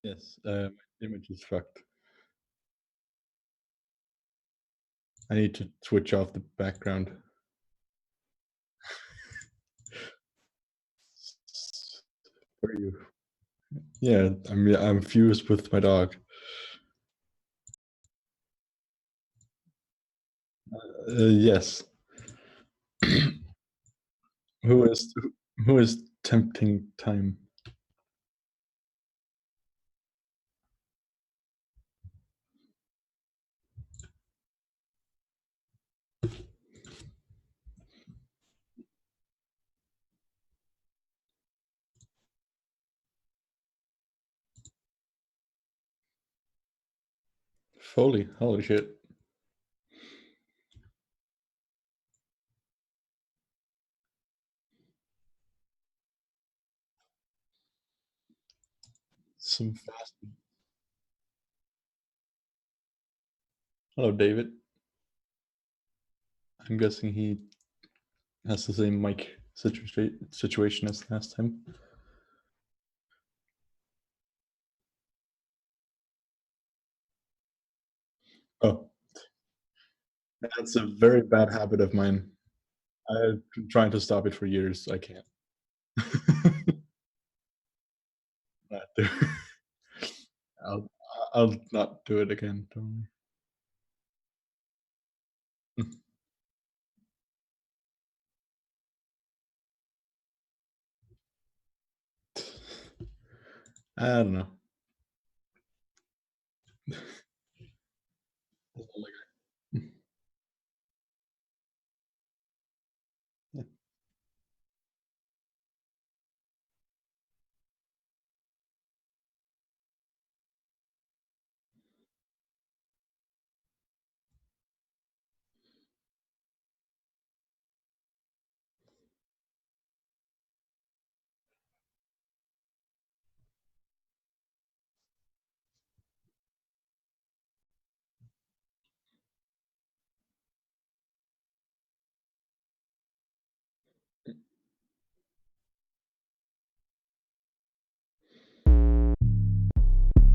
Yes, my image is fucked. I need to switch off the background. Where are you? Yeah, I'm fused with my dog. Yes. Who is tempting time? Foley, holy shit. Some fast. Hello, David. I'm guessing he has the same mic situation as last time. Oh, that's a very bad habit of mine. I've been trying to stop it for years. I can't. Not do. I'll I'll not do it again. Don't worry. I don't know. Yeah.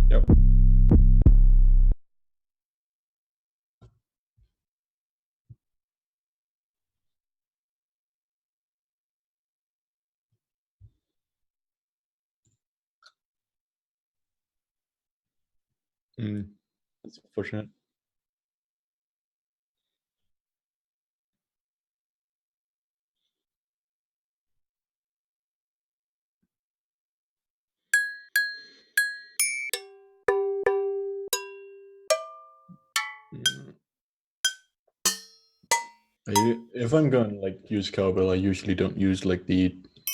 Yep. Mm, that's unfortunate. Mm. If I'm gonna like use cowbell, I usually don't use like the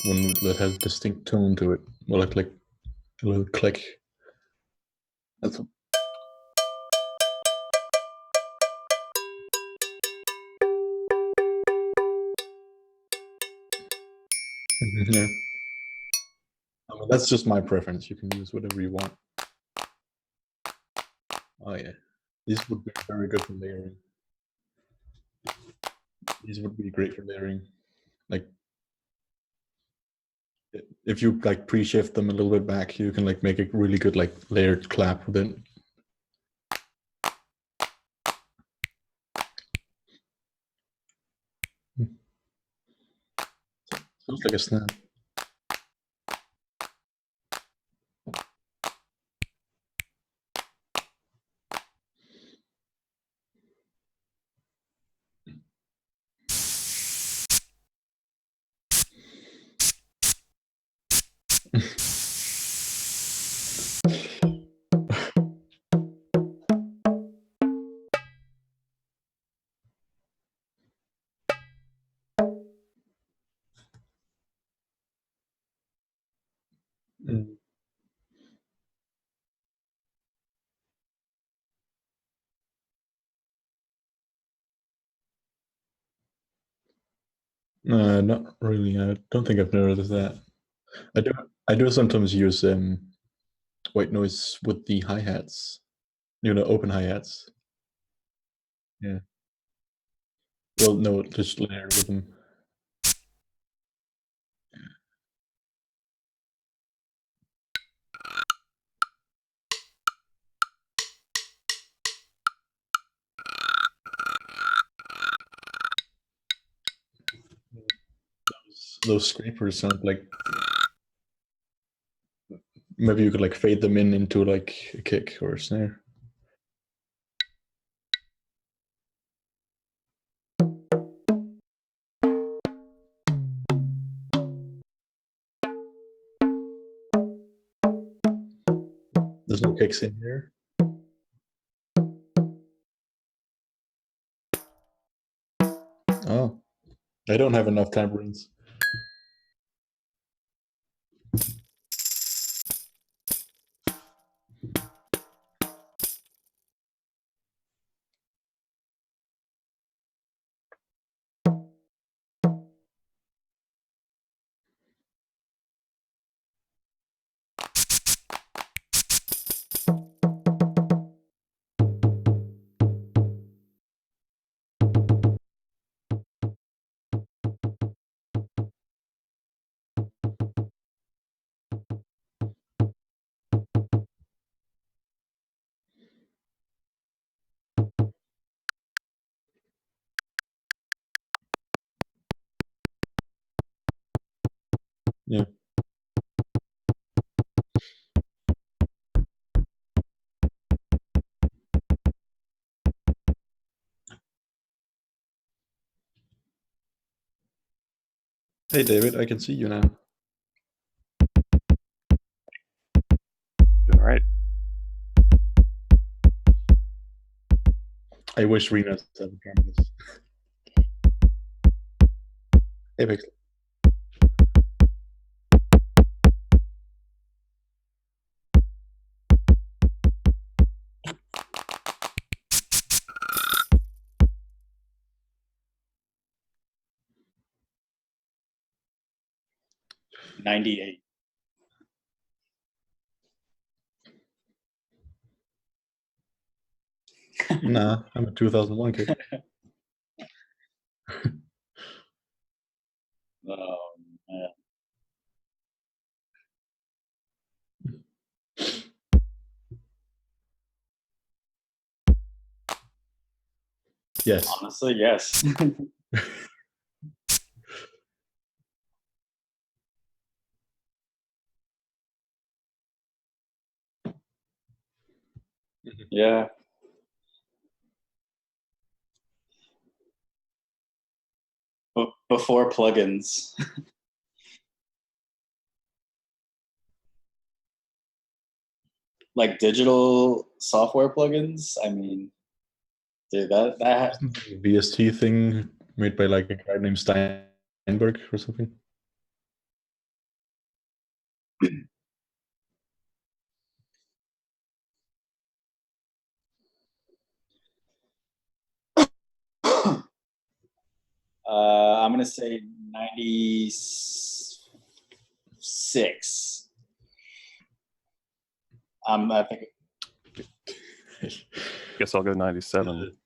one that has distinct tone to it. More like a little click. That's yeah. I mean, that's just my preference. You can use whatever you want. Oh yeah, these would be very good for layering. These would be great for layering. Like if you like pre-shift them a little bit back, you can like make a really good like layered clap with it. Sounds like a snap. Mm. Not really. I don't think I've noticed that. I do. I do sometimes use white noise with the hi hats. Open hi hats. Yeah. Well, no, just layer with them. those scrapers sound like maybe you could like fade them in into like a kick or a snare. There's no kicks in here. Oh, I don't have enough tambourines. Yeah. Hey David, I can see you now. Doing all right. I wish Rena had cameras. Hey Pixel. '98. Nah, I'm a 2001 kid. Oh man. Yes. Honestly, yes. Yeah. Before plugins. Like digital software plugins. I mean, dude, that Isn't the VST thing made by like a guy named Steinberg or something? I'm gonna say 96. I think Guess I'll go 97.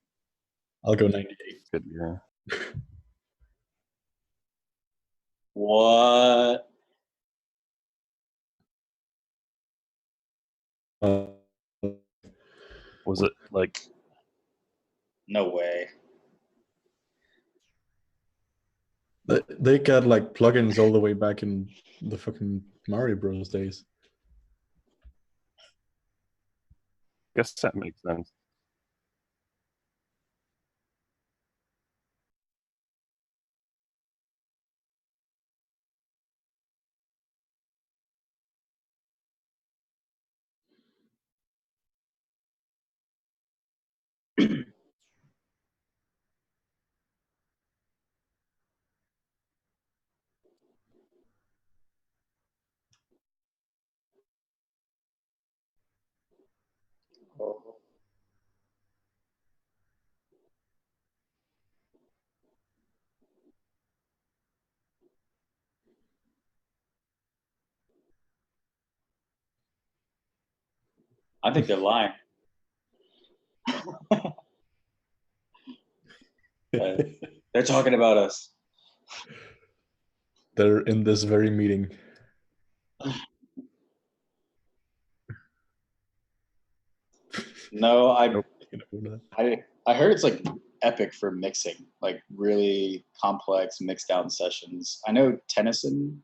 I'll go 98. Good year. what? Was it like No way. They got like plugins all the way back in the fucking Mario Bros days. guess that makes sense. Oh. I think they're lying. They're talking about us. They're in this very meeting. No, Nope. I heard it's like epic for mixing, like really complex mix down sessions. I know Tennyson,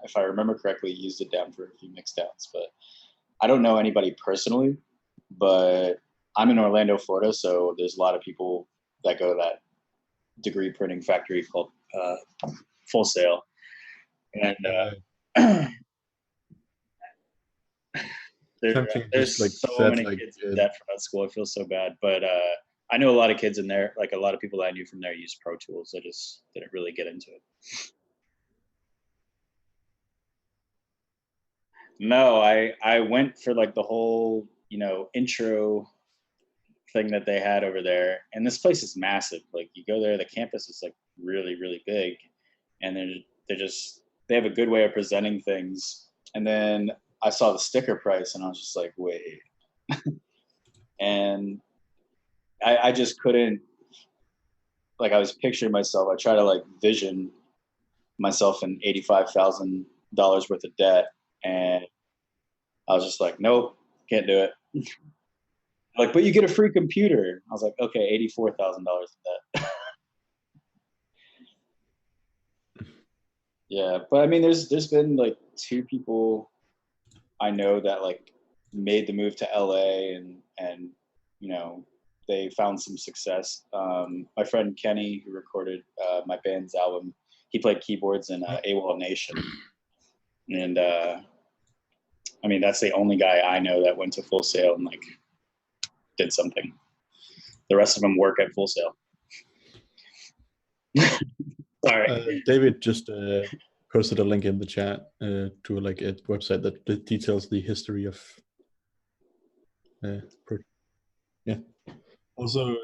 if I remember correctly, used it down for a few mix downs, but I don't know anybody personally. But I'm in Orlando, Florida, so there's a lot of people that go to that degree printing factory called Full Sail, and Tempting, there's just like so said, many like kids in debt from that school. I feel so bad, but I know a lot of kids in there. Like a lot of people that I knew from there use Pro Tools. I just didn't really get into it. No, I went for like the whole intro thing that they had over there, and this place is massive. Like you go there, the campus is like really really big, and they have a good way of presenting things. And then I saw the sticker price, and I was just like, wait, and I just couldn't. Like I was picturing myself. I try to like vision myself in $85,000 worth of debt, and I was just like, nope, can't do it. Like, but you get a free computer. I was like, okay, $84,000 of debt. Yeah, but I mean, there's been like two people I know that like made the move to LA, and they found some success. My friend Kenny, who recorded my band's album, he played keyboards in AWOL Nation, and I mean that's the only guy I know that went to Full Sail and like did something. The rest of them work at Full Sail. Sorry. David just posted a link in the chat to like a website that details the history of. Yeah. Also,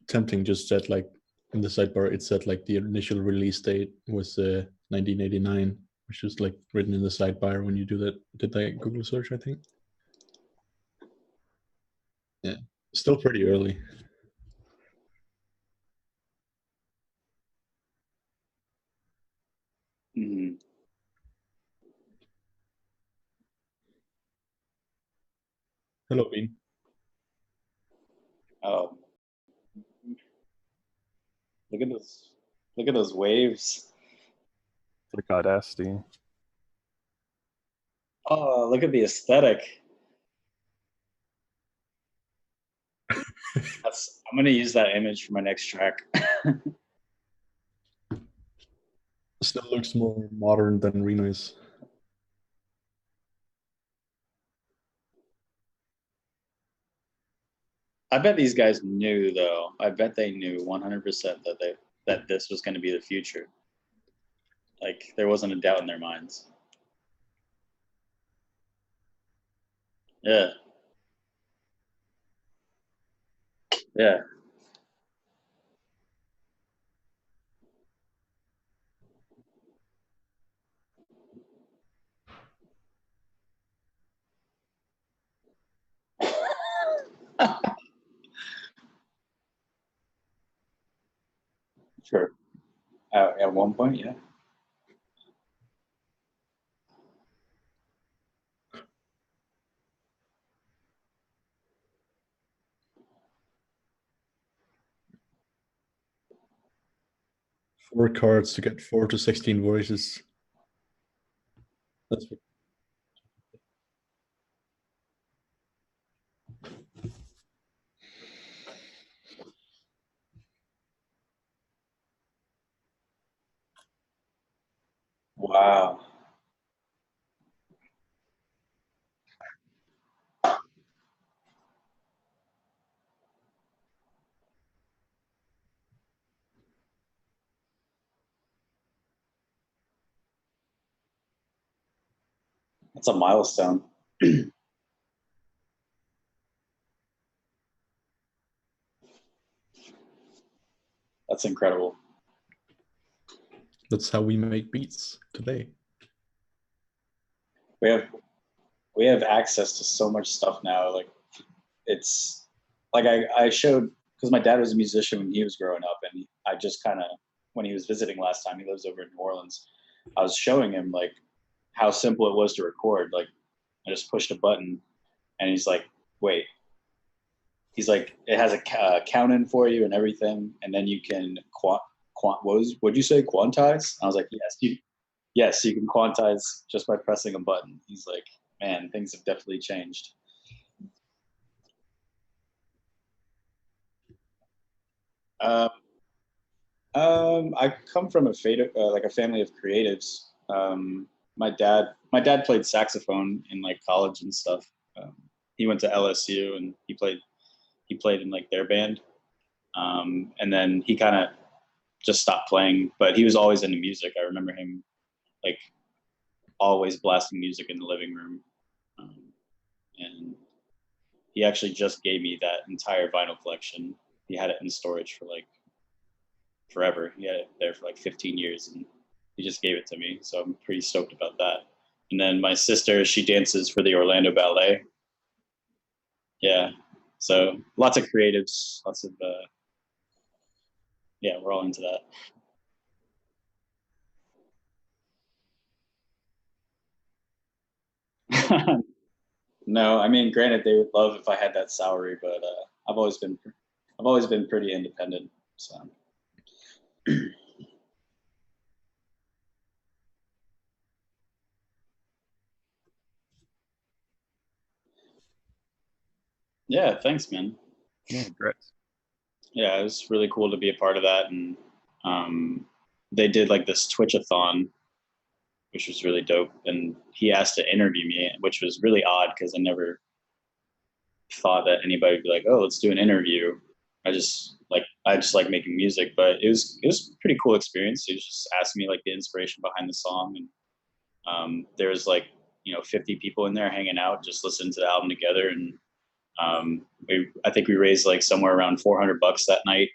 tempting just said like in the sidebar, it said like the initial release date was 1989, which is like written in the sidebar when you do that. Did that Google search? I think. Yeah, still pretty early. Mm-hmm. Hello, Bean. Oh, look at those! Look at those waves. Like Audacity. Oh, look at the aesthetic. I'm gonna use that image for my next track. Still looks more modern than Renoise. I bet these guys knew, though. I bet they knew 100% that this was going to be the future. Like there wasn't a doubt in their minds. Yeah. Yeah. Sure. At one point, yeah. Four cards to get 4 to 16 voices. That's what. Wow. That's a milestone. That's incredible. That's how we make beats today. We have access to so much stuff now. Like it's like I showed, because my dad was a musician when he was growing up, and I just kind of, when he was visiting last time, he lives over in New Orleans, I was showing him like how simple it was to record. Like I just pushed a button, and he's like, wait, he's like, it has a count in for you and everything, and then you can what'd you say, quantize? I was like, yes, you can quantize just by pressing a button. He's like, man, things have definitely changed. Uh, I come from like a family of creatives. My dad played saxophone in like college and stuff. Um, he went to LSU and he played in like their band. And then he kind of just stopped playing, but he was always into music. I remember him like always blasting music in the living room. Um, and he actually just gave me that entire vinyl collection. He had it in storage for like forever. He had it there for like 15 years, and he just gave it to me. So I'm pretty stoked about that. And then my sister, she dances for the Orlando Ballet. Yeah. So lots of creatives, lots of yeah, we're all into that. No, I mean, granted, they would love if I had that salary, but I've always been pretty independent. So yeah, thanks, man. Yeah, congrats. Yeah, it was really cool to be a part of that, and um, they did like this Twitch-a-thon, which was really dope. And he asked to interview me, which was really odd because I never thought that anybody would be like, "Oh, let's do an interview." I just like making music, but it was a pretty cool experience. He was just asking me like the inspiration behind the song, and there was like 50 people in there hanging out, just listening to the album together, and I think we raised like somewhere around $400 that night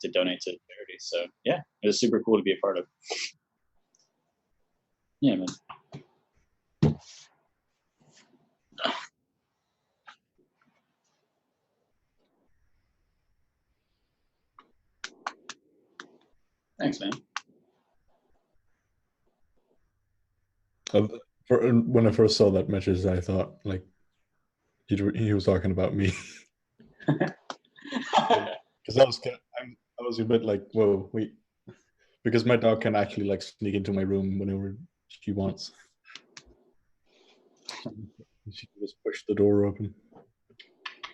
to donate to charity. So yeah, it was super cool to be a part of. Yeah, man. Thanks, man. Uh, when I first saw that message, I thought like he was talking about me because I was a bit like, whoa, wait, because my dog can actually like sneak into my room whenever she wants. She can just push the door open.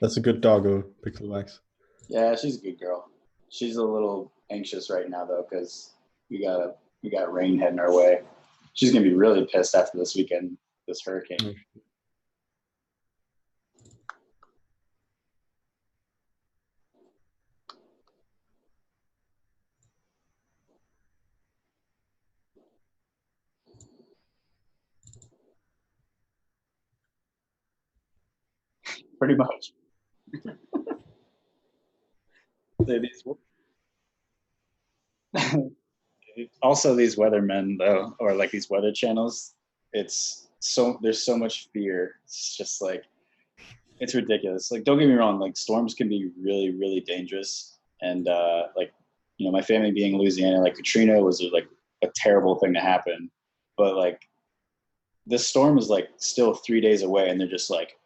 That's a good doggo, Pixelmax. Yeah, she's a good girl. She's a little anxious right now though, because we got rain heading our way. She's gonna be really pissed after this weekend, this hurricane. Pretty much. These also these weathermen though, or like these weather channels, there's so much fear. It's just like it's ridiculous. Like, don't get me wrong, like storms can be really, really dangerous. And like, my family being in Louisiana, like Katrina was like a terrible thing to happen. But like this storm is like still 3 days away, and they're just like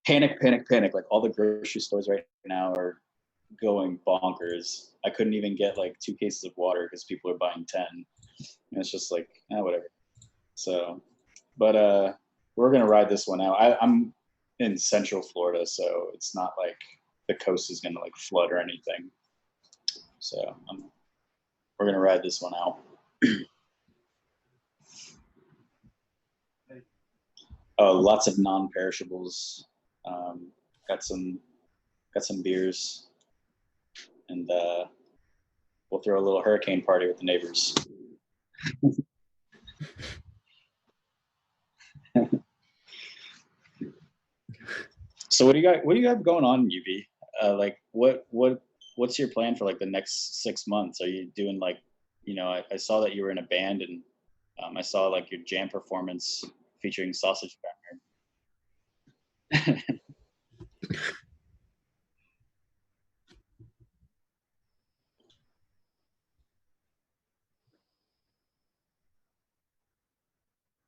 panic, panic, panic. Like all the grocery stores right now are going bonkers. I couldn't even get like 2 cases of water because people are buying 10. And it's just like, whatever. So, but we're gonna ride this one out. I'm in Central Florida, so it's not like the coast is gonna like flood or anything. So we're gonna ride this one out. Lots of non-perishables. Um, got some beers, and we'll throw a little hurricane party with the neighbors. So what do you got going on, UV? Like what's your plan for like the next 6 months? Are you doing like, I saw that you were in a band, and I saw like your jam performance featuring Sausage Banger.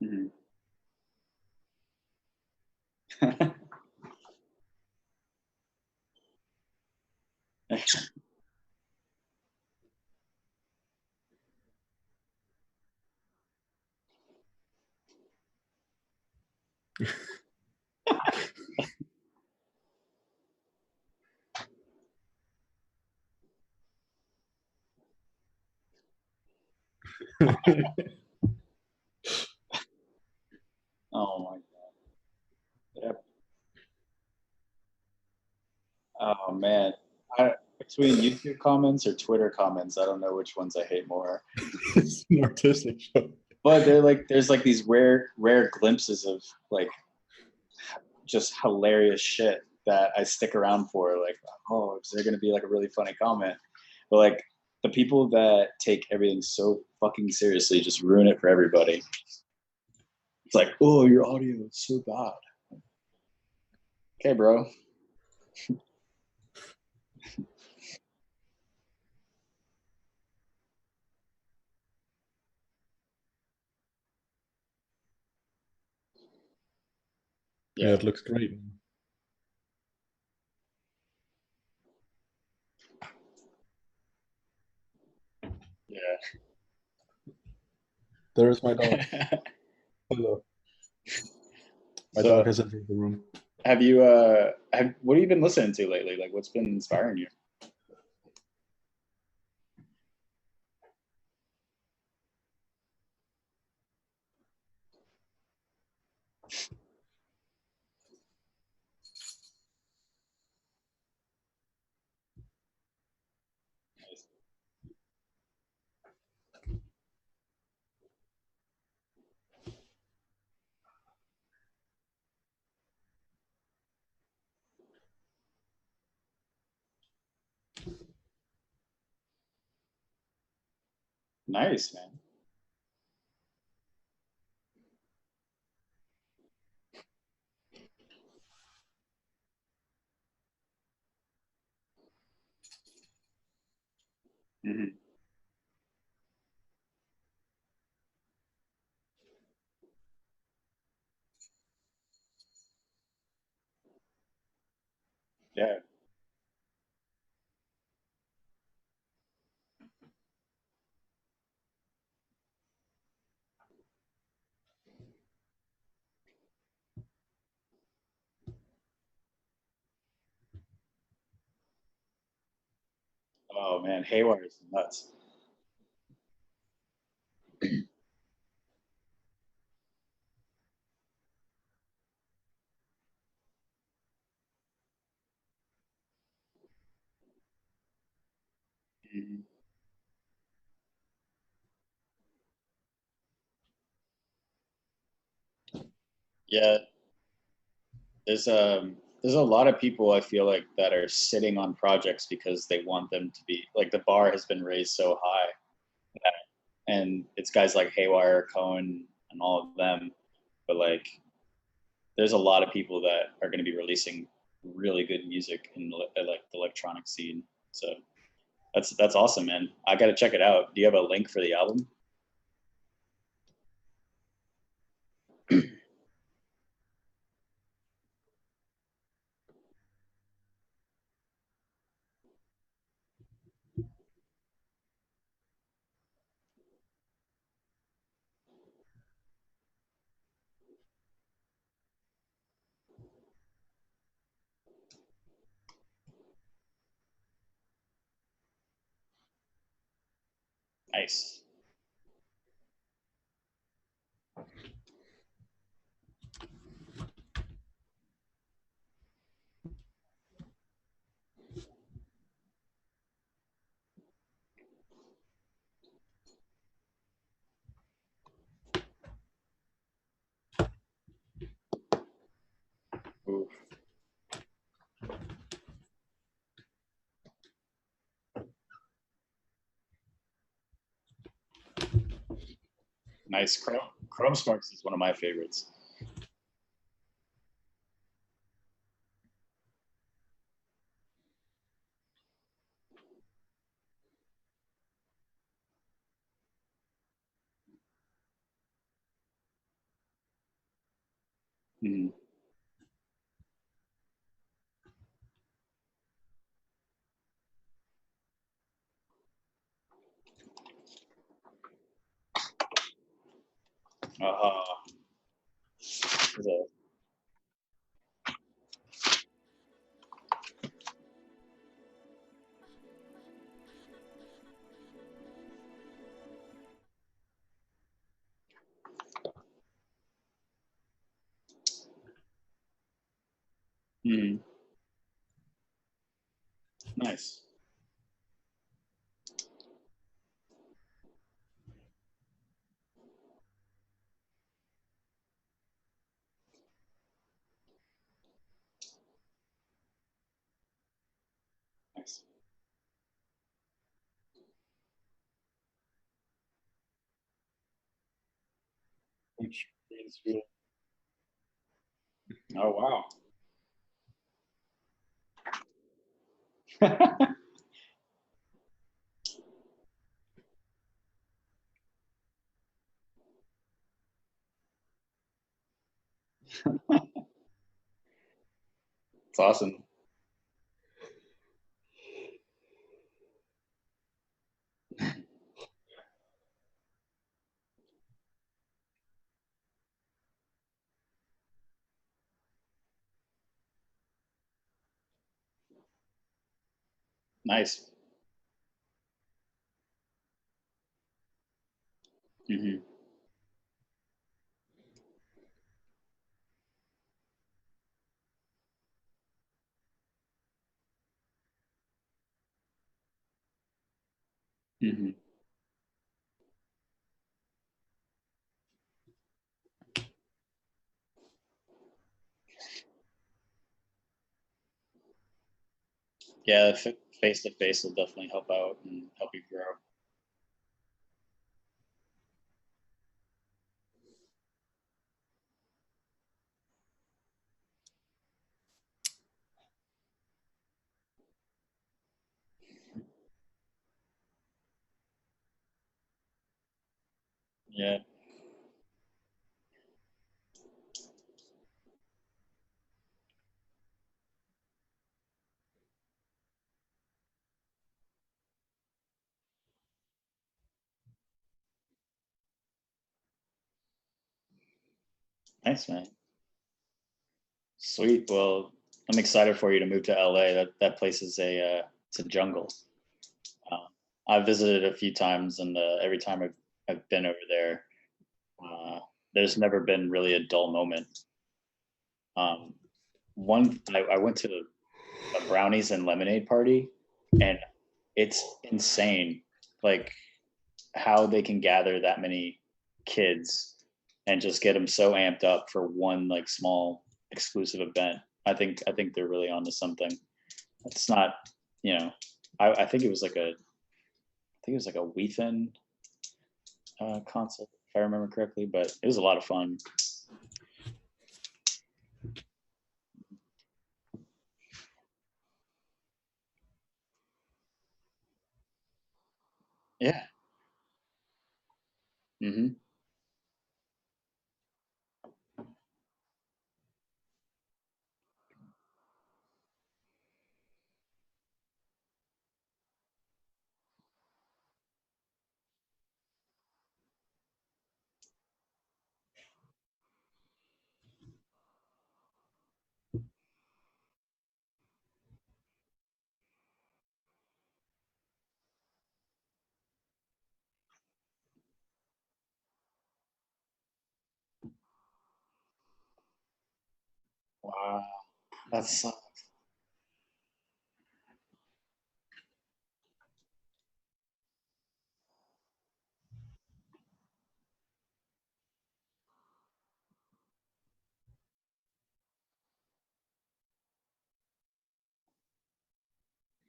Mhm. Oh my god. Yep. Oh man. Between YouTube comments or Twitter comments, I don't know which ones I hate more. It's an artistic show. But there's like these rare glimpses of like just hilarious shit that I stick around for. Like, oh, is there gonna be like a really funny comment? But like the people that take everything so fucking seriously just ruin it for everybody. It's like, oh, your audio is so bad. Okay, bro. Yeah, Yeah. it looks great. Yeah. There's my dog. Hello. My So dog has entered the room. have you what have you been listening to lately? Like what's been inspiring you? Nice, man. Mm-hmm. Yeah. Oh man, Haywire is nuts. Mhm. Yeah, there's a lot of people I feel like that are sitting on projects because they want them to be like the bar has been raised so high, and it's guys like Haywire, Cohen, and all of them. But like, there's a lot of people that are going to be releasing really good music in like the electronic scene. So that's awesome, man. I got to check it out. Do you have a link for the album? Nice. Ooh, nice. Chrome Sparks is one of my favorites. Mm. Uh, Mhm. Nice. Nice. Which means you Oh wow. It's awesome. Nice. Hmm. Hmm. Yeah, face to face will definitely help out and help you grow. Yeah. Nice, man. Sweet. Well, I'm excited for you to move to LA. That place is it's a jungle. Uh, I've visited a few times, and every time I've been over there, uh, there's never been really a dull moment. Um, I went to a brownies and lemonade party, and it's insane, like how they can gather that many kids and just get them so amped up for one like small exclusive event. I think they're really onto something. It's not, you know, I think it was like a Wii concert if I remember correctly, but it was a lot of fun. Yeah. Hmm. Wow, that's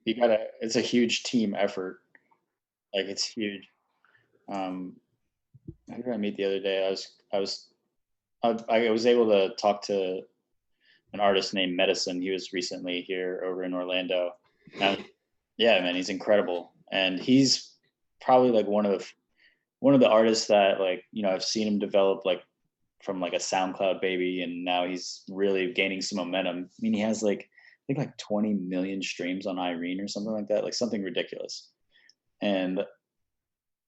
you gotta. It's a huge team effort. Like it's huge. Um, who did I meet the other day? I was able to talk to an artist named Medicine. He was recently here over in Orlando. And yeah, man, he's incredible, and he's probably like one of the artists that like I've seen him develop like from like a SoundCloud baby, and now he's really gaining some momentum. I mean, he has like I think like 20 million streams on Irene or something like that, like something ridiculous. And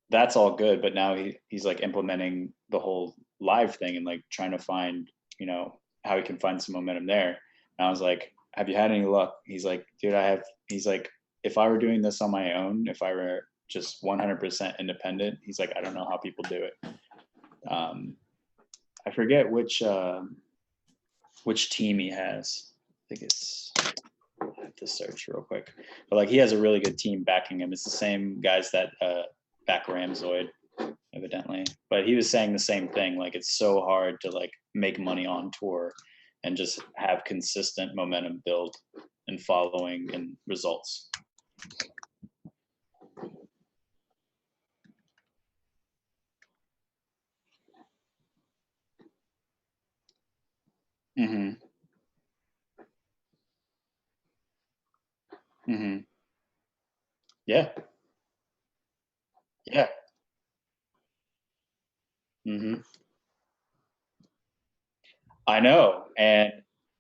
that's all good, but now he's like implementing the whole live thing and like trying to find how he can find some momentum there. And I was like, have you had any luck? He's like, dude, I have. He's like, if I were doing this on my own, if I were just 100% independent, he's like, I don't know how people do it. um I forget which team he has. think it's, I have to search real quick, but like he has a really good team backing him. It's the same guys that back Ramzoid, evidently. But he was saying the same thing. Like it's so hard to like make money on tour and just have consistent momentum build and following and results. Mm-hmm. Mm-hmm. Yeah. Yeah. Mm-hmm. I know. And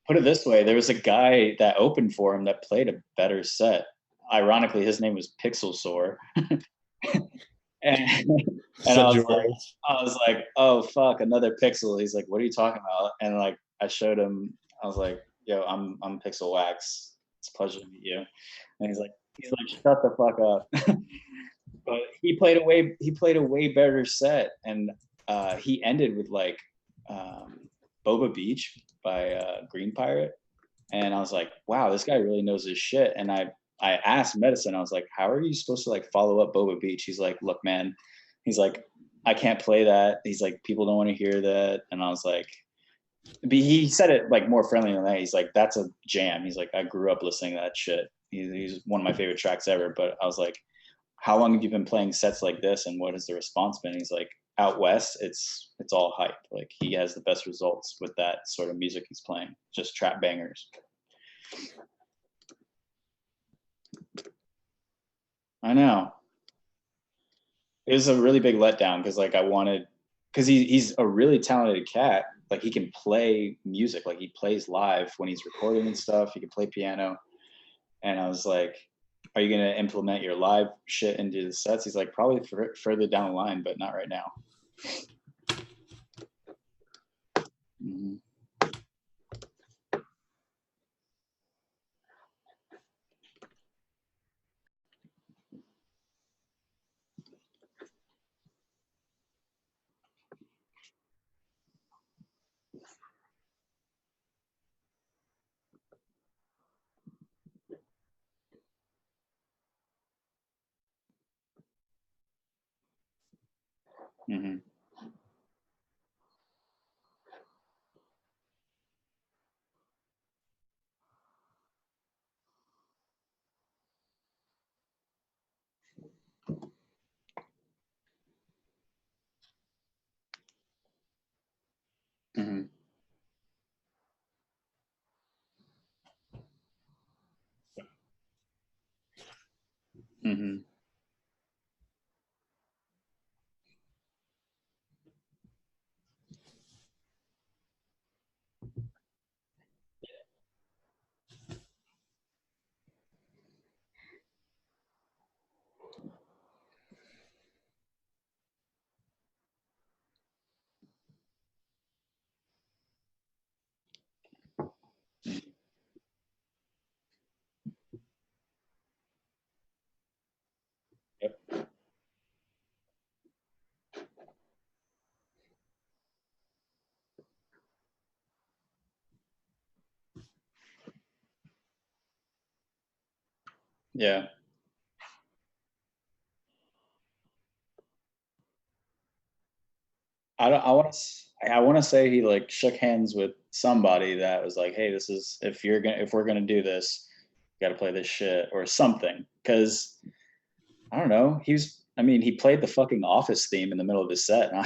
put it this way, there was a guy that opened for him that played a better set. Ironically, his name was Pixel Sore. and and I was like, oh fuck, another Pixel. He's like, what are you talking about? And like I showed him, I was like, yo, I'm Pixel Wax. It's a pleasure to meet you. And he's like, shut the fuck up. But he played a way better set, and he ended with like Boba Beach by Green Pirate, and I was like, wow, this guy really knows his shit. And I asked Medicine, I was like, how are you supposed to like follow up Boba Beach? He's like, look, man, he's like, I can't play that. He's like, people don't want to hear that. And I was like, but he said it like more friendly than that. He's like, that's a jam. He's like, I grew up listening to that shit. He's one of my favorite tracks ever. But I was like, how long have you been playing sets like this, and what has the response been? He's like, out west, it's all hype. Like he has the best results with that sort of music he's playing, just trap bangers. I know. It was a really big letdown because like because he's a really talented cat. Like he can play music, like he plays live when he's recording and stuff. He can play piano, and I was like, are you gonna implement your live shit into the sets? He's like, probably further down the line, but not right now. Mm-hmm. Mm-hmm. Mm-hmm. Mm-hmm. Yep. Yeah. I don't. I want to say he like shook hands with somebody that was like, "Hey, this is if we're gonna do this, you got to play this shit or something." Because I don't know. I mean, he played the fucking Office theme in the middle of his set, and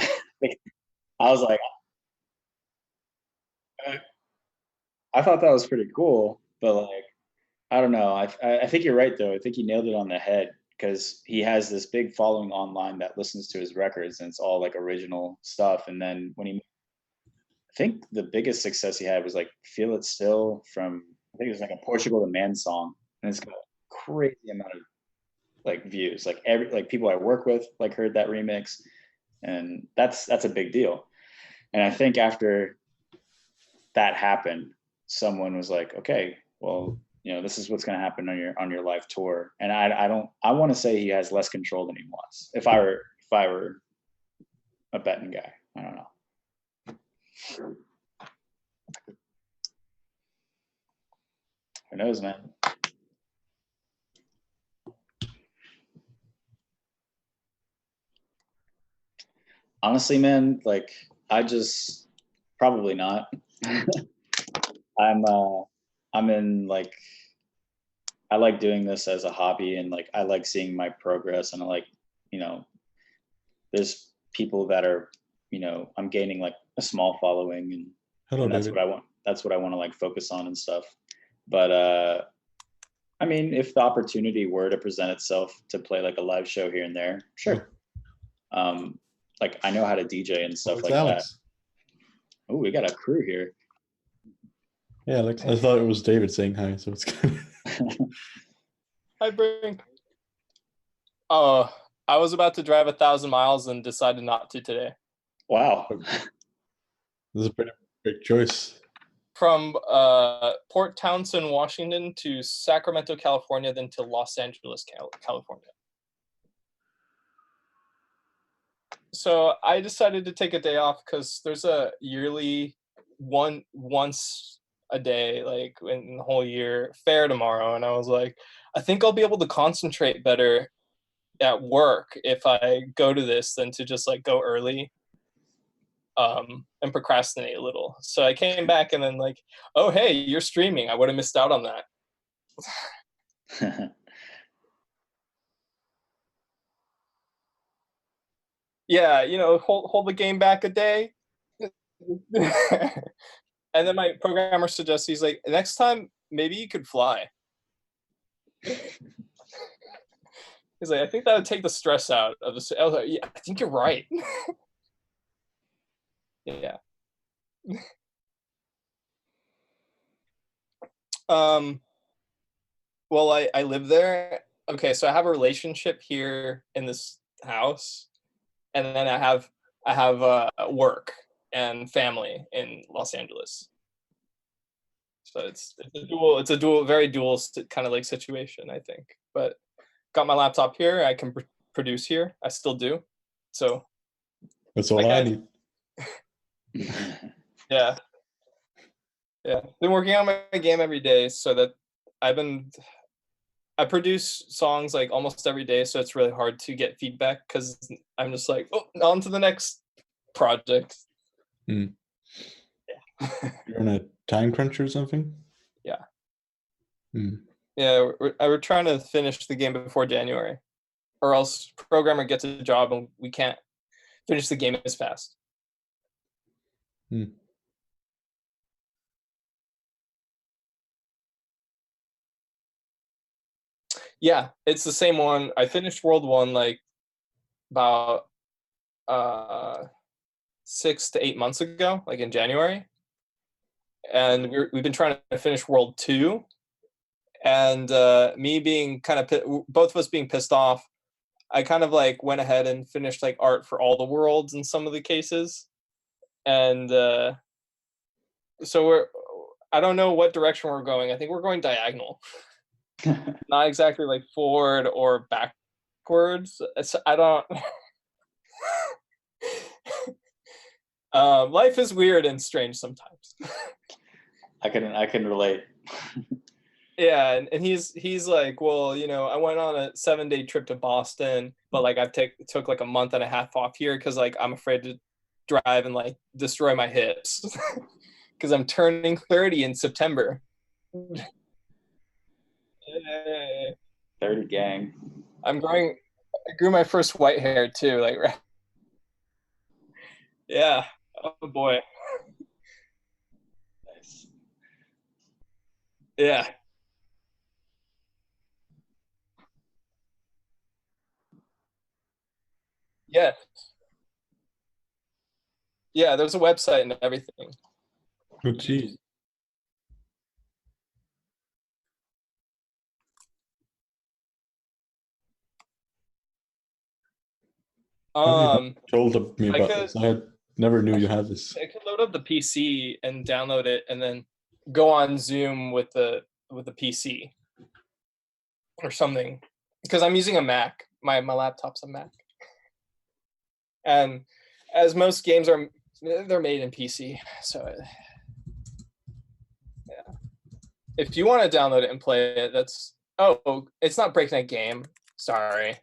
I was like, I thought that was pretty cool. But like, I don't know. I think you're right though. I think he nailed it on the head because he has this big following online that listens to his records, and it's all like original stuff. And then I think the biggest success he had was like "Feel It Still" from, I think it was like a Portugal the Man song, and it's got a crazy amount of like views. Like people I work with like heard that remix, and that's a big deal. And I think after that happened, someone was like, okay, well, this is what's going to happen on your live tour. And I want to say he has less control than he wants. If I were a betting guy, I don't know. Who knows, man? Honestly, man, like I just probably not. I'm in like I like doing this as a hobby, and like I like seeing my progress, and I like, you know, there's people that are, I'm gaining like a small following, Hello, and that's David. what I want. That's what I want to like focus on and stuff. But I mean, if the opportunity were to present itself to play like a live show here and there, sure. Like I know how to DJ and stuff It's like Alex. that. Oh, we got a crew here. Yeah, Alex. I thought it was David saying hi, so it's kind of... Hi, Brink. Oh, I was about to drive 1,000 miles and decided not to today. Wow. This is a pretty big choice. From Port Townsend, Washington to Sacramento, California, then to Los Angeles, California. So I decided to take a day off because there's a yearly once a day, like in the whole year, fair tomorrow. And I was like, I think I'll be able to concentrate better at work if I go to this than to just like go early and procrastinate a little. So I came back and then like, oh, hey, you're streaming. I would have missed out on that. Yeah, hold the game back a day. And then my programmer suggests, he's like, next time, maybe you could fly. He's like, I think that would take the stress out of this. I was like, yeah, I think you're right. Yeah. Well, I live there. Okay, so I have a relationship here in this house, and then I have work and family in Los Angeles. So it's a dual, very dual kind of like situation, I think. But got my laptop here. I can produce here. I still do. So that's all I need. Yeah. Been working on my game every day, so that I produce songs like almost every day, so it's really hard to get feedback because I'm just like, oh, on to the next project. Yeah. You're on a time crunch or something? Yeah. Hmm. Yeah, we're trying to finish the game before January, or else programmer gets a job and we can't finish the game as fast. Hmm. Yeah, it's the same one. I finished World 1 like about 6 to 8 months ago, like in January. And we've been trying to finish World 2. And me being kind of, both of us being pissed off, I kind of like went ahead and finished like art for all the worlds in some of the cases. And so I don't know what direction we're going. I think we're going diagonal. Not exactly like forward or backwards. I don't. Life is weird and strange sometimes. I can relate. Yeah, and he's like, well, I went on a 7-day trip to Boston, but like I've took like a month and a half off here because like I'm afraid to drive and like destroy my hips because I'm turning 30 in September. 30 gang. I grew my first white hair too, like. Yeah. Oh boy. Nice. Yeah. Yeah. Yeah, there's a website and everything. Oh, geez. Told me about this. I never knew you had this. I could load up the PC and download it, and then go on Zoom with the PC or something, because I'm using a Mac. My laptop's a Mac, and as most games they're made in PC, so yeah. If you want to download it and play it, that's it's not Breakneck Game. Sorry.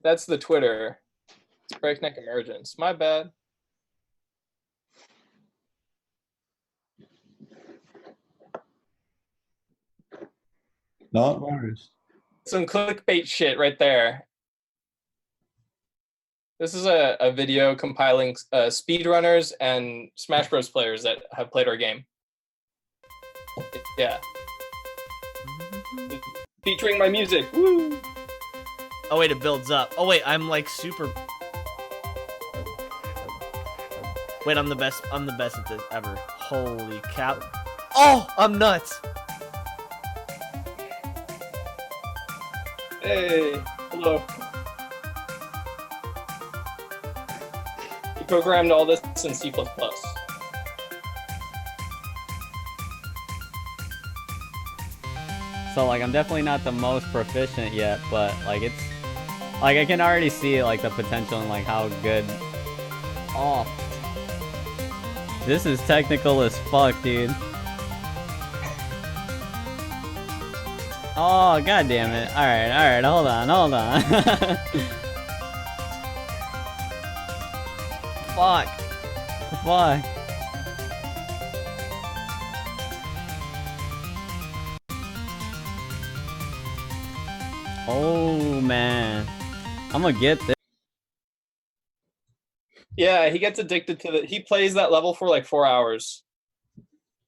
That's the Twitter. It's Breakneck Emergence. My bad. Not worries. Some clickbait shit right there. This is a video compiling speedrunners and Smash Bros. Players that have played our game. Yeah. Featuring my music. Woo! Oh wait, it builds up. Oh wait, I'm like super. Wait, I'm the best. I'm the best at this ever. Holy cow! Oh, I'm nuts. Hey, hello. We programmed all this in C++. So like I'm definitely not the most proficient yet, but like it's like I can already see like the potential and like how good. Oh, this is technical as fuck, dude. Oh, god damn it. Alright, hold on. Fuck. Oh man, I'm gonna get this. Yeah, he gets addicted to he plays that level for like 4 hours.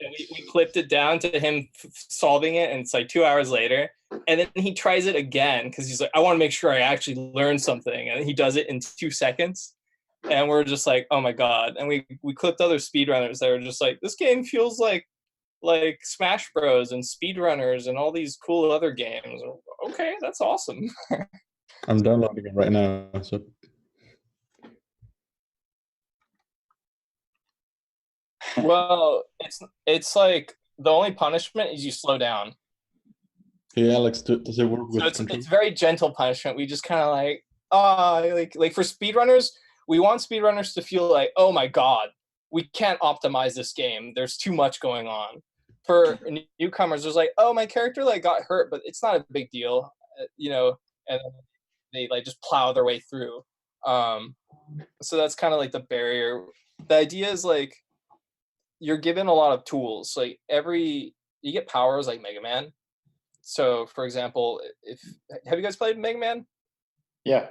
And we clipped it down to him solving it, and it's like 2 hours later. And then he tries it again because he's like, I want to make sure I actually learn something. And he does it in 2 seconds. And we're just like, oh my god. And we clipped other speedrunners that were just like, this game feels like Smash Bros. And speedrunners and all these cool other games. Okay, that's awesome. I'm downloading it right now. So Well, it's like the only punishment is you slow down. hey Alex, does it work with So it's very gentle punishment. We just kind of like for speedrunners, we want speedrunners to feel like, oh my god, we can't optimize this game. There's too much going on. For newcomers, there's like, oh, my character like got hurt, but it's not a big deal, and they like just plow their way through. So that's kind of like the barrier. The idea is like you're given a lot of tools. Like you get powers like Mega Man. So for example, have you guys played Mega Man? Yeah,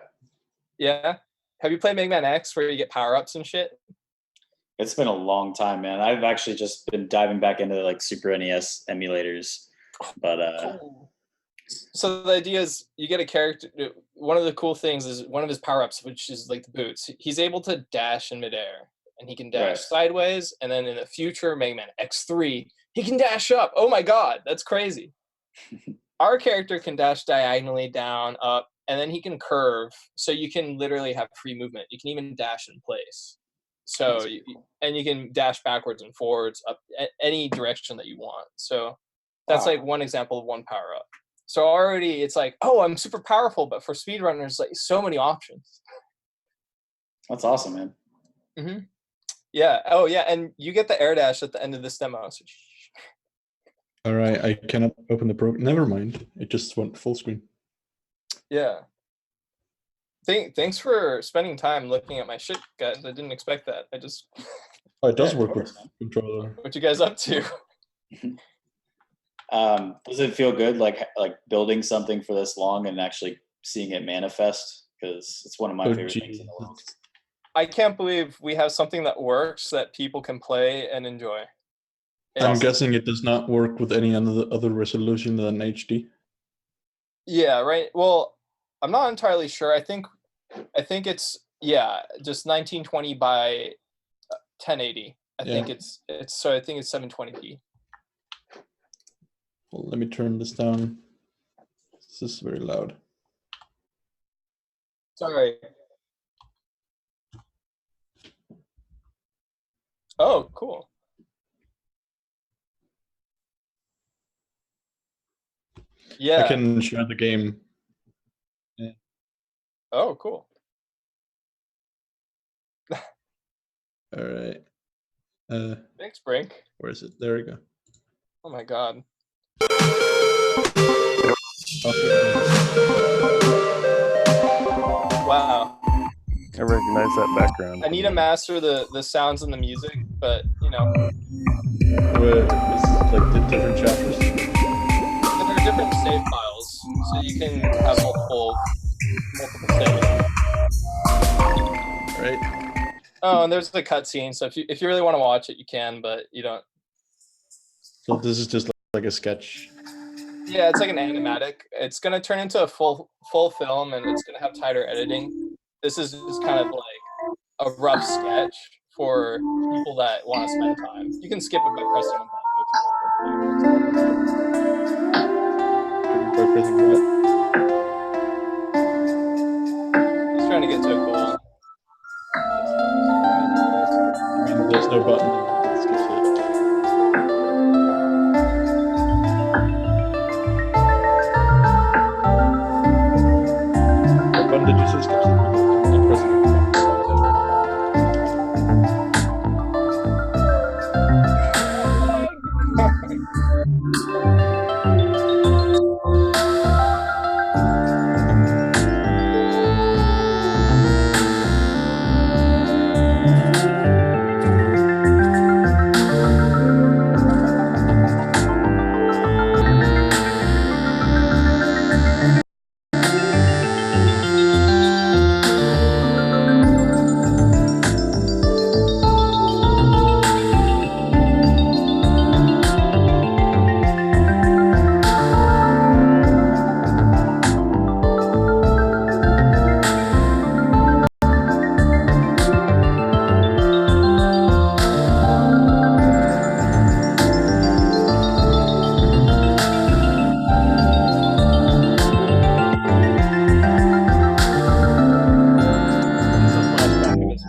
Yeah. Have you played Mega Man X where you get power ups and shit? it's been a long time, man. I've actually just been diving back into like Super NES emulators, but So the idea is you get a character. One of the cool things is one of his power ups, which is like the boots. He's able to dash in midair, and he can dash Right. sideways. And then in the future, Mega Man X3, he can dash up. Oh my god, that's crazy. Our character can dash diagonally down, up, and then he can curve. So you can literally have free movement. You can even dash in place. So and you can dash backwards and forwards up any direction that you want. So that's Wow. like one example of one power up. So already it's like, oh, I'm super powerful, but for speedrunners, like so many options. That's awesome, man. Mm-hmm. Yeah. Oh, yeah. And you get the air dash at the end of this demo. So all right, I cannot open the program. Never mind. It just went full screen. yeah. Thanks for spending time looking at my shit, guys. I didn't expect that. Oh, it does Yeah, of work course, with controller. What you guys up to? Does it feel good, like building something for this long and actually seeing it manifest? Because it's one of my Oh, favorite things in the geez. world. I can't believe we have something that works that people can play and enjoy. I'm It's- guessing it does not work with any other resolution than HD. Yeah, right. Well, I'm not entirely sure. I think it's just 1920 by 1080. I think it's 720p. Well, let me turn this down. This is very loud. Sorry. Oh, cool. Yeah. I can share the game. Oh, cool. All right. Thanks, Brink. Where is it? There we go. Oh my god. Wow. I recognize that background. I need to master the sounds and the music, but you know. Where it's like the different chapters. But they're different save files, so you can have multiple saves. Right. Oh, and there's the cutscene, so if you really want to watch it, you can, but you don't. So this is just like a sketch. Yeah, it's like an animatic. It's gonna turn into a full film, and it's gonna have tighter editing. This is just kind of like a rough sketch for people that want to spend time. You can skip it by pressing a button if you want. Just trying to get to a goal. I mean, there's no button. It skips it. What button did you say skips it? I'm pressing it.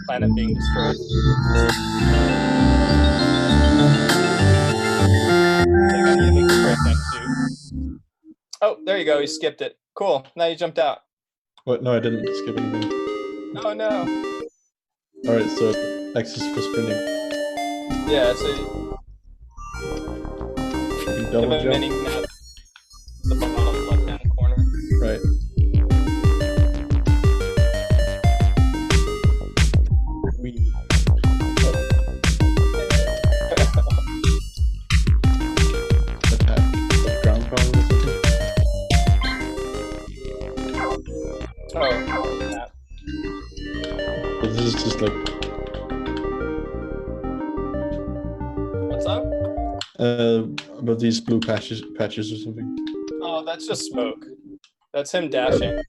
Planet being destroyed. I need to make the correct suit. Oh, there you go. You skipped it. Cool. Now you jumped out. What? No, I didn't skip anything. Oh no. All right, so X is for sprinting. Yeah. So You can give double a mini jump. map. The bottom left-hand corner. Right. We. Attack. Like ground pound or something. Oh, map. This is just like What's up? about these blue patches or something. Oh, that's just smoke. That's him dashing.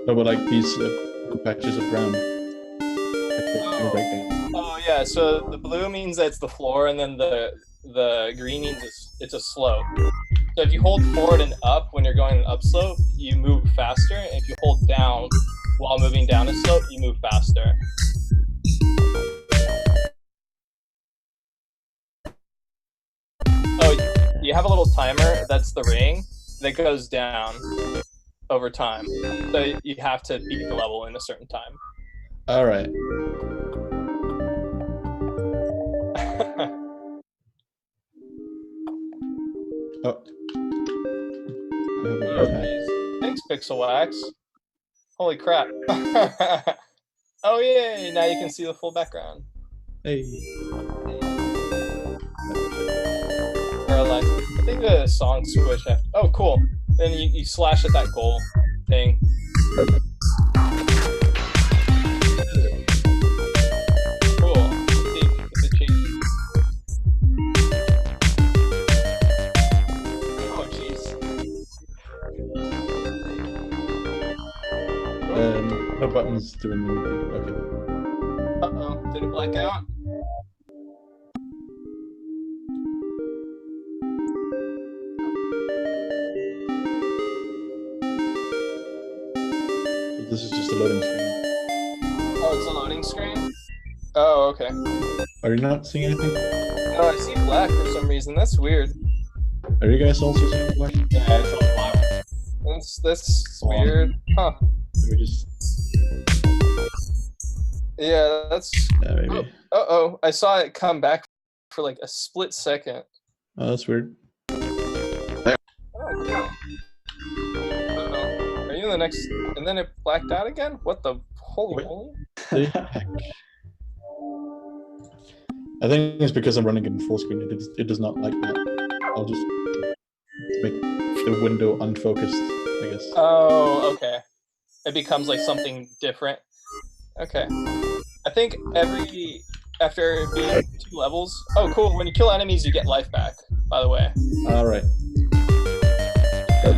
No, but like these blue patches of ground. Like they go back down. Oh yeah. So the blue means that it's the floor, and then the green means it's a slope. So if you hold forward and up when you're going an upslope, you move faster. And if you hold down while moving down a slope, you move faster. Oh, you have a little timer. That's the ring that goes down over time. So you have to beat the level in a certain time. All right. Oh. I have Oh, a attack. geez. Thanks, Pixel Wax. Holy crap. Oh, yay! Now you can see the full background. Hey. Or Alexa. I think the song switch. Oh, cool. Then you slash at that goal thing. Cool. Let's see if it changes. Oh, jeez. No buttons doing anything. Okay. Uh-oh. Did it black out? This is just a loading screen. Oh, it's a loading screen? Oh, okay. Are you not seeing anything? No, I see black for some reason. That's weird. Are you guys also seeing black? Yeah, I saw black. That's weird. Huh. Let me just. Yeah, that's. Yeah, maybe. Oh, I saw it come back for like a split second. Oh, that's weird. Oh, cool. Uh-oh. Are you in the next? And then it blacked out again? What the holy Wait. moly? I think it's because I'm running it in full screen. It does not like that. I'll just make the window unfocused, I guess. Oh, okay. It becomes like something different. Okay. I think after being 2 levels. Oh, cool. When you kill enemies, you get life back. By the way. All right. Cool.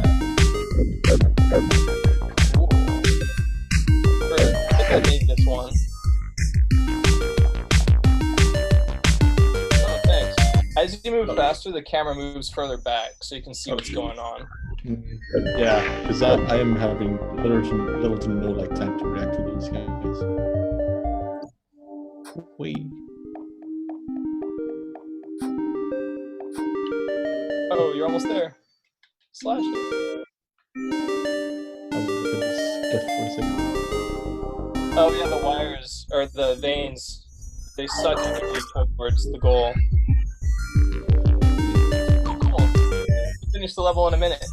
I think I made this one. Oh, thanks. As you move faster, the camera moves further back, so you can see what's going on. Yeah, because I am having little to no like time to react to these guys. Wait. Oh, you're almost there. Slash it. Oh, look at this death for a second. Oh yeah, the wires or the veins, they suck energy towards the goal. Cool. Finish the level in a minute.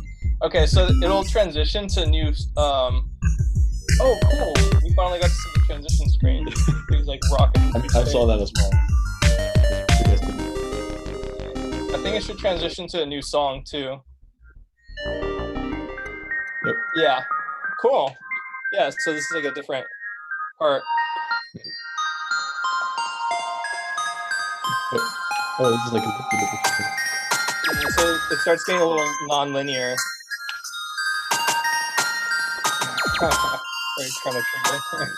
Okay, so it'll transition to new. Oh, cool! We finally got to see the transition screen. It was like rocking. I saw that as well. I think it should transition to a new song too. Yep. Yeah. Cool. Yeah. So this is like a different part. Oh, this is like a So it starts getting a little non-linear. Very kind of trigger.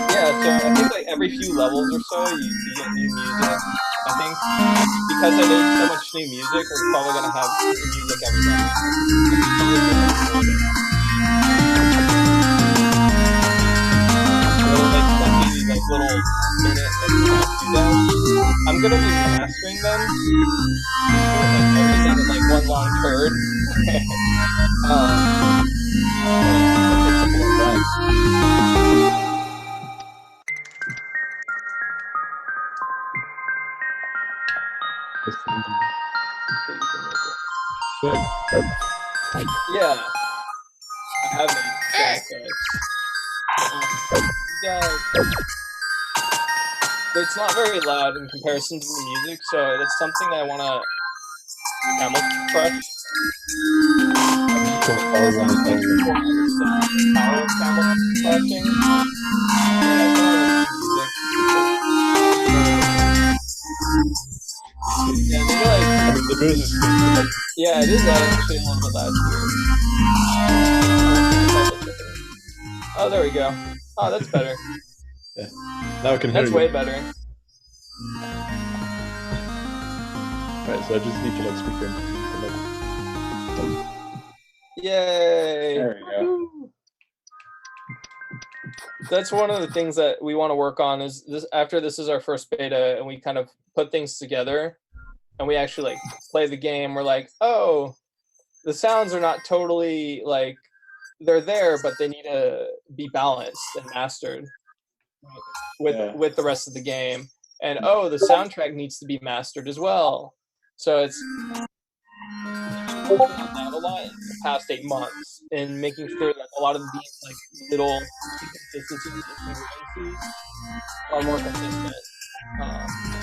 Yeah, so I think like every few levels or so, you get new music. I think because I made so much new music, we're probably gonna have new music every level. Like little minute I'm gonna be mastering them. Like everything in like one long turd. Yeah. I have made yeah. It's not very loud in comparison to the music, so that's something I want to camel crush. Power camel crushing. Yeah, maybe like. I mean, the music is Yeah, it is actually a little bit loud too. Oh, there we go. Oh, that's better. Yeah. Now I can hear That's you. way better. Right, so I just need to like speak in. Yay! There we go. That's one of the things that we want to work on is this after this is our first beta and we kind of put things together and we actually like play the game. We're like, oh, the sounds are not totally like they're there, but they need to be balanced and mastered with the rest of the game. And oh, the soundtrack needs to be mastered as well. So it's working on that a lot in the past 8 months and making sure that a lot of these like little inconsistencies and incongruencies are more consistent.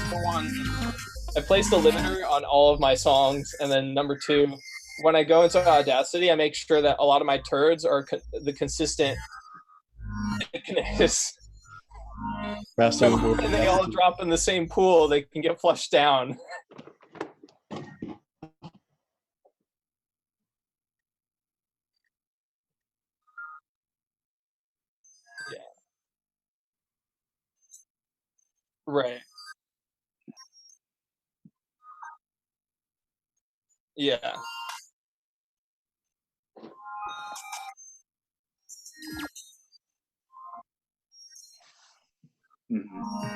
For one, I placed a limiter on all of my songs, and then number 2, when I go into Audacity, I make sure that a lot of my turds are the consistent thickness. So when they all drop in the same pool, they can get flushed down. Yeah. Right. Yeah. Mm-hmm.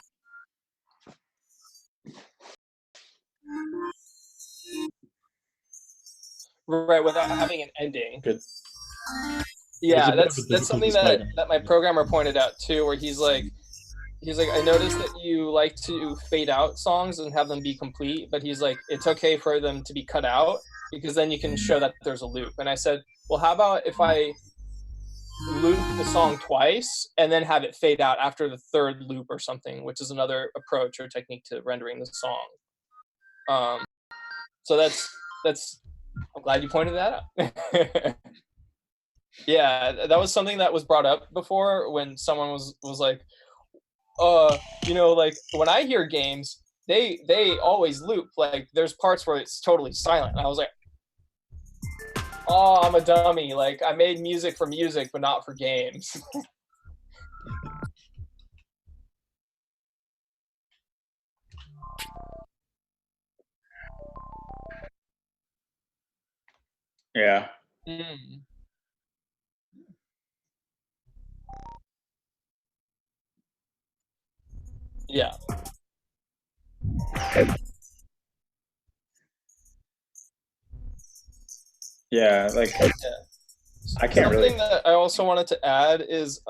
Right, without having an ending. Good. Yeah, a bit of a that's something difficult that side. that my programmer pointed out too, where he's like, I noticed that you like to fade out songs and have them be complete, but he's like, it's okay for them to be cut out because then you can show that there's a loop. And I said, well, how about if I loop the song twice and then have it fade out after the third loop or something, which is another approach or technique to rendering the song. So that's I'm glad you pointed that out. Yeah, that was something that was brought up before when someone was like, like when I hear games, they always loop. Like there's parts where it's totally silent. And I was like, oh, I'm a dummy. Like I made music for music, but not for games. Yeah. Mm. Yeah. Yeah, like I can't Something really. that I also wanted to add is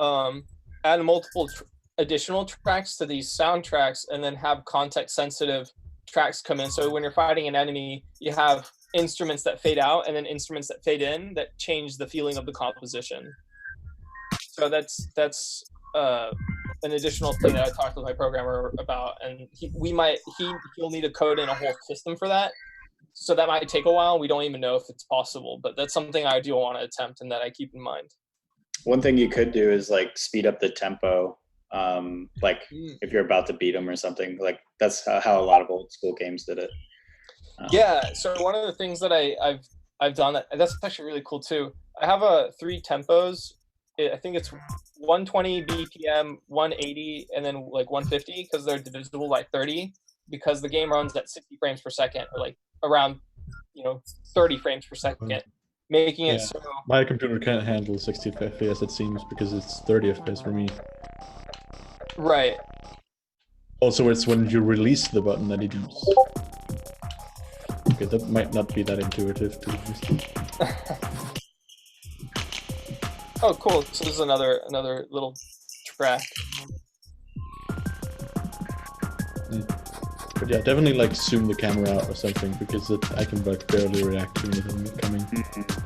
add multiple additional tracks to these soundtracks and then have context sensitive tracks come in. So when you're fighting an enemy, you have instruments that fade out and then instruments that fade in that change the feeling of the composition. So that's an additional thing that I talked with my programmer about, and he'll need to code in a whole system for that. So that might take a while. We don't even know if it's possible, but that's something I do want to attempt and that I keep in mind. One thing you could do is like speed up the tempo. Like if you're about to beat them or something, like that's how a lot of old school games did it. Yeah. So one of the things that I've done that's actually really cool too. I have 3 tempos. I think it's 120 BPM, 180, and then like 150 because they're divisible by 30 because the game runs at 60 frames per second or like around 30 frames per second, making it so my computer can't handle 60 FPS, it seems, because it's 30 FPS for me. Right. Also, it's when you release the button that it beeps. Okay, that might not be that intuitive to use. Oh, cool. So this is another little track. But yeah, definitely like zoom the camera out or something because I can like barely react to anything coming.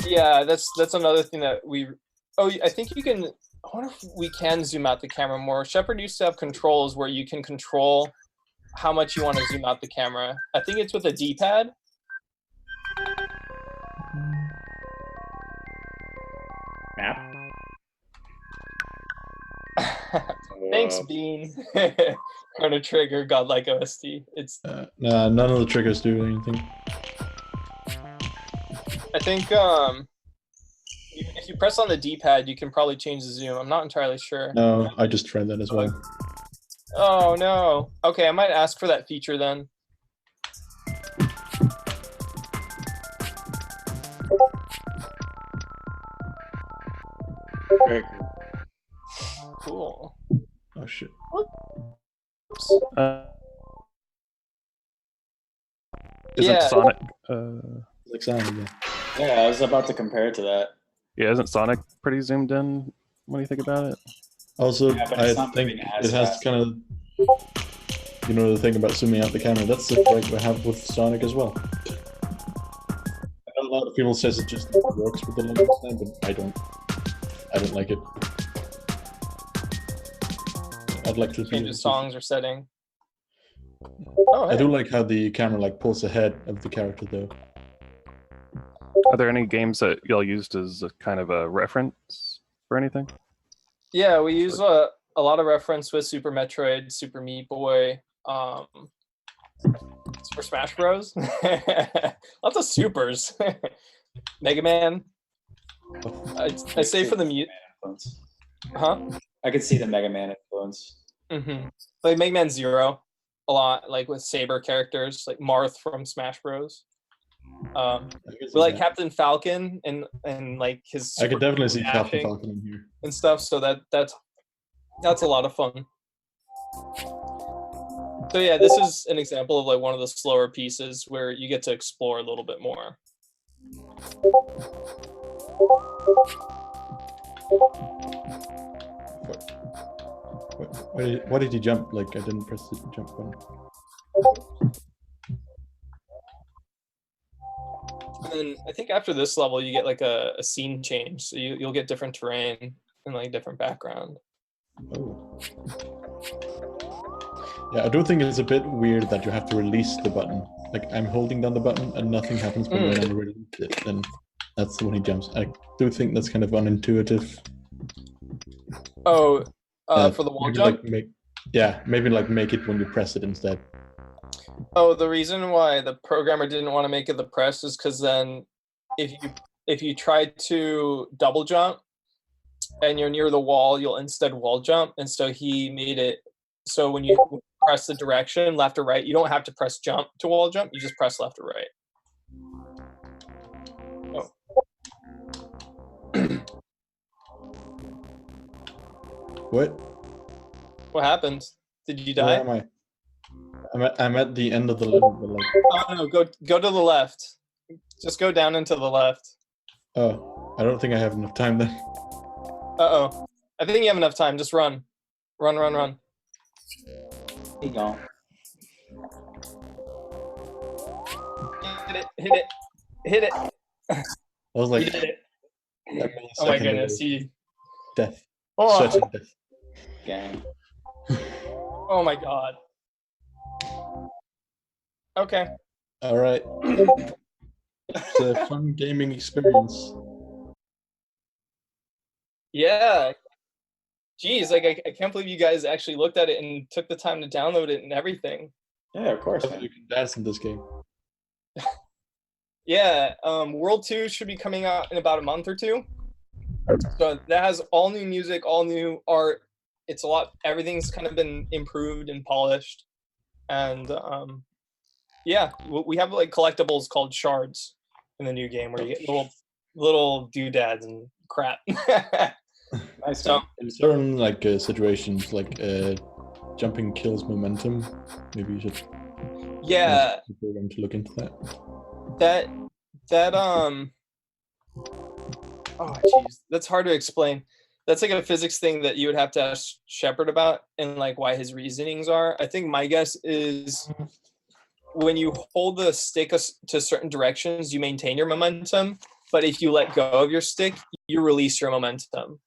Yeah, that's another thing that I think you can. I wonder if we can zoom out the camera more. Shepard used to have controls where you can control how much you want to zoom out the camera. I think it's with a D-pad. Map. Thanks, Bean. Chrono Trigger, godlike OST. It's nah, none of the triggers do anything. I think if you press on the D-pad, you can probably change the zoom. I'm not entirely sure. No, I just tried that as well. Oh no. Okay, I might ask for that feature then. Very cool. Oh shit. Isn't Sonic? Like Sonic, yeah. Yeah, I was about to compare it to that. Yeah, isn't Sonic pretty zoomed in when you think about it? Also, Yeah, but I it's not think moving as it has fast. kind of, the thing about zooming out the camera. That's the point we have with Sonic as well. A lot of people says it just works with the lens stand, but I don't like it. I'd like to Change the songs or setting. Oh, hey. I do like how the camera like pulls ahead of the character though. Are there any games that y'all used as a kind of a reference for anything? Yeah, we use a lot of reference with Super Metroid, Super Meat Boy, Super Smash Bros. Lots of supers. Mega Man. I say for the mute. Huh? I could see the Mega Man influence. Mm-hmm. Like Mega Man Zero, a lot, like with Saber characters, like Marth from Smash Bros. We like Captain Falcon and like his. I could definitely see Captain Falcon in here and stuff. So that's a lot of fun. So yeah, this is an example of like one of the slower pieces where you get to explore a little bit more. Why did he jump? Like I didn't press the jump button. And then I think after this level, you get like a scene change, so you'll get different terrain and like different background. Oh. Yeah, I do think it's a bit weird that you have to release the button. Like I'm holding down the button and nothing happens, but when I release it, then that's when he jumps. I do think that's kind of unintuitive. Oh, for the wall maybe jump? Like maybe like make it when you press it instead. Oh, the reason why the programmer didn't want to make it the press is because then if you try to double jump and you're near the wall, you'll instead wall jump. And so he made it so when you press the direction left or right, you don't have to press jump to wall jump. You just press left or right. Oh. What? What happened? Did you Where die? am I? I'm at the end of the level, but like. Oh no, go to the left. Just go down and to the left. Oh, I don't think I have enough time then. Uh-oh. I think you have enough time. Just run. Run. There you go. Hit it. I was like, You did it. that Oh my millisecond goodness. away. You. Death. Oh, Such a death. Gang. oh my god. Okay. All right. It's a fun gaming experience. Yeah. Geez, like I can't believe you guys actually looked at it and took the time to download it and everything. Yeah, of course, You man. can dance in this game. Yeah, World 2 should be coming out in about a month or two. So that has all new music, all new art. It's a lot, everything's kind of been improved and polished. And yeah, we have like collectibles called shards in the new game where you get little doodads and crap. Nice. So In certain like situations, like jumping kills momentum. Maybe you should yeah, ask the program to look into that. that oh jeez, that's hard to explain. That's like a physics thing that you would have to ask Shepard about and like why his reasonings are. I think my guess is when you hold the stick to certain directions, you maintain your momentum, but if you let go of your stick, you release your momentum.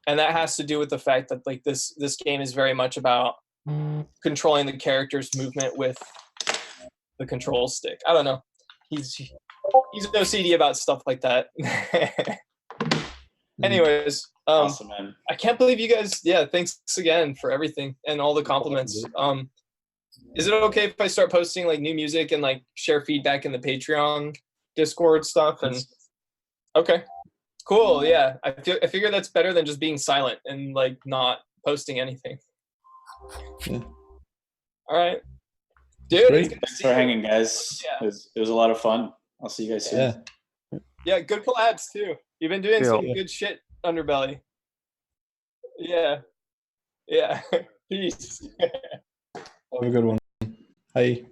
And that has to do with the fact that like this game is very much about controlling the character's movement with the control stick. I don't know. He's OCD about stuff like that. Anyways, Awesome, man. I can't believe you guys. Yeah, thanks again for everything and all the compliments. Is it okay if I start posting like new music and like share feedback in the Patreon Discord stuff? And okay, cool. Yeah, I figure that's better than just being silent and like not posting anything. Yeah. All right, dude. Great. It's good to Thanks see for you. hanging, guys. Yeah. It was a lot of fun. I'll see you guys soon. Yeah. Yeah, good collabs too. You've been doing some Yeah. good shit, Underbelly. Yeah. Yeah. Peace. Have a good one. Hi.